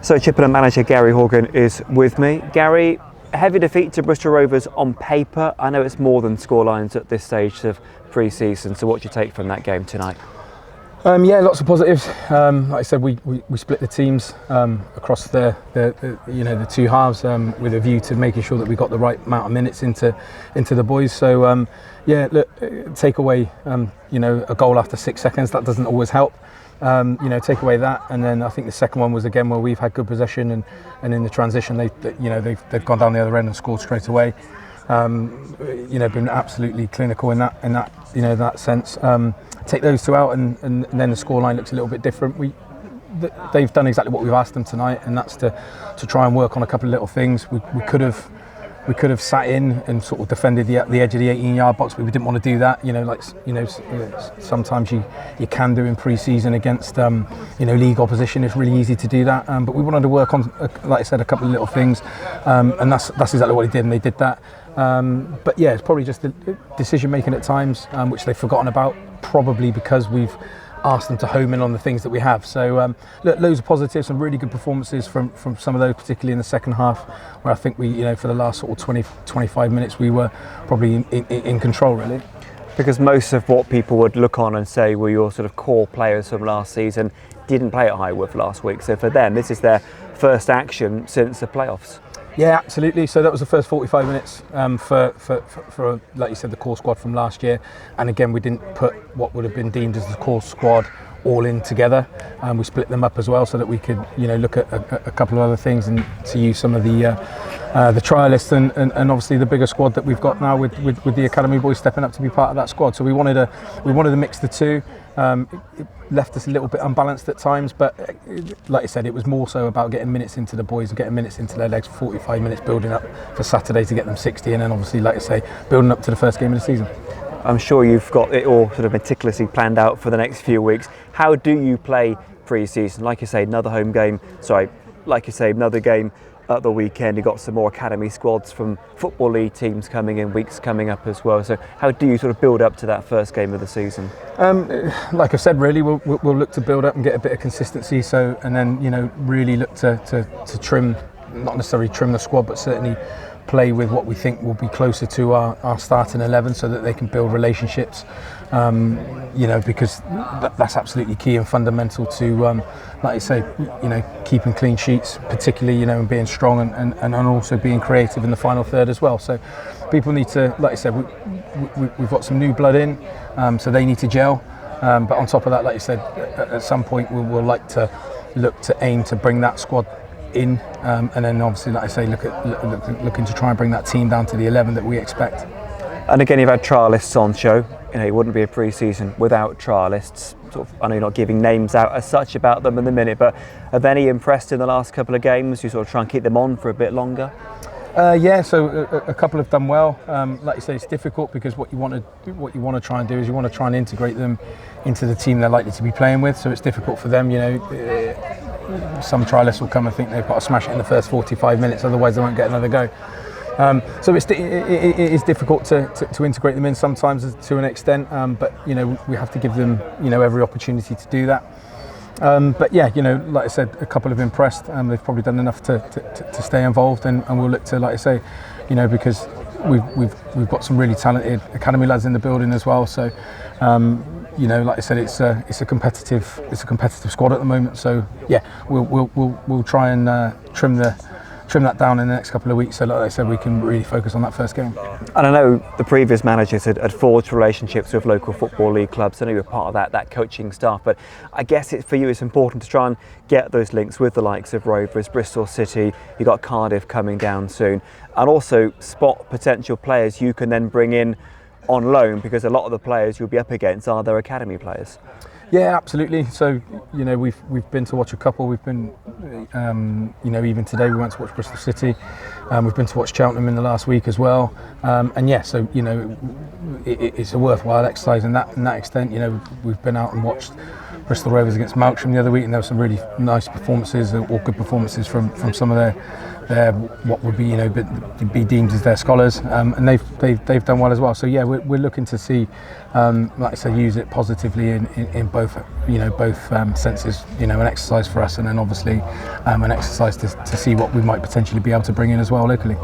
So Chippenham manager Gary Horgan is with me. Gary, a heavy defeat to Bristol Rovers on paper. I know it's more than scorelines at this stage of pre-season, so what do you take from that game tonight? Yeah, lots of positives. Like I said, we split the teams across the two halves with a view to making sure that we got the right amount of minutes into the boys. So yeah, look, take away a goal after 6 seconds. That doesn't always help. Take away that, and then I think the second one was again where we've had good possession, and in the transition they've gone down the other end and scored straight away. Been absolutely clinical in that sense. Take those two out, and then the scoreline looks a little bit different. They've done exactly what we've asked them tonight, and that's to try and work on a couple of little things. We could have sat in and sort of defended the edge of the 18-yard box, but we didn't want to do that. Sometimes you can do in pre-season against league opposition. It's really easy to do that, but we wanted to work on, like I said, a couple of little things, and that's exactly what he did, and they did that. But yeah, it's probably just the decision making at times, which they've forgotten about, probably because we've asked them to home in on the things that we have. So loads of positives, some really good performances from some of those, particularly in the second half, where I think we, for the last sort of 20-25 minutes, we were probably in control, really. Because most of what people would look on and say were your sort of core players from last season didn't play at Highworth last week. So for them, this is their first action since the playoffs. Yeah, absolutely. So that was the first 45 minutes for like you said, the core squad from last year. And again, we didn't put what would have been deemed as the core squad all in together. We split them up as well so that we could, look at a couple of other things and to use some of the trialists and obviously the bigger squad that we've got now with the academy boys stepping up to be part of that squad. So we wanted to mix the two. It left us a little bit unbalanced at times, but like I said, it was more so about getting minutes into the boys and getting minutes into their legs. 45 minutes building up for Saturday to get them 60, and then obviously, like I say, building up to the first game of the season. I'm sure you've got it all sort of meticulously planned out for the next few weeks. How do you play pre-season? Like you say, another home game. Another game at the weekend. You've got some more academy squads from Football League teams coming in, weeks coming up as well. So how do you sort of build up to that first game of the season? Like I said, really, we'll look to build up and get a bit of consistency. So, and then really look to trim, not necessarily trim the squad, but certainly play with what we think will be closer to our starting 11, so that they can build relationships. Because that's absolutely key and fundamental to, like you say, keeping clean sheets, particularly, and being strong and also being creative in the final third as well. So people need to, like I said, we've got some new blood in, so they need to gel. But on top of that, like you said, at some point we'll like to look to aim to bring that squad in, and then obviously, like I say, looking to try and bring that team down to the 11 that we expect. And again, you've had trialists on show. It wouldn't be a pre-season without trialists. I know you're not giving names out as such about them in the minute, but have any impressed in the last couple of games? You sort of try and keep them on for a bit longer? Yeah, so a couple have done well. Like you say, it's difficult because what you want to try and do is you want to try and integrate them into the team they're likely to be playing with. So it's difficult for them. Some trialists will come and think they've got to smash it in the first 45 minutes, otherwise they won't get another go. So it is difficult to integrate them in sometimes to an extent, but we have to give them every opportunity to do that. But yeah, like I said, a couple have impressed. They've probably done enough to stay involved, and we'll look to, like I say, because we've got some really talented academy lads in the building as well. So like I said, it's a competitive squad at the moment. So yeah, we'll try and trim that down in the next couple of weeks, so like I said, we can really focus on that first game. And I know the previous managers had forged relationships with local Football League clubs. I know you're part of that coaching staff, but I guess for you it's important to try and get those links with the likes of Rovers, Bristol City. You've got Cardiff coming down soon, and also spot potential players you can then bring in on loan, because a lot of the players you'll be up against are their academy players. Yeah, absolutely. So we've been to watch a couple. We've been even today we went to watch Bristol City. We've been to watch Cheltenham in the last week as well. And yeah, so it's a worthwhile exercise in that extent. We've been out and watched Bristol Rovers against Melksham the other week, and there were some really nice performances, or good performances from some of their what would be deemed as their scholars, and they've done well as well. So yeah, we're looking to see, like I say, use it positively in both senses. An exercise for us, and then obviously an exercise to see what we might potentially be able to bring in as well locally.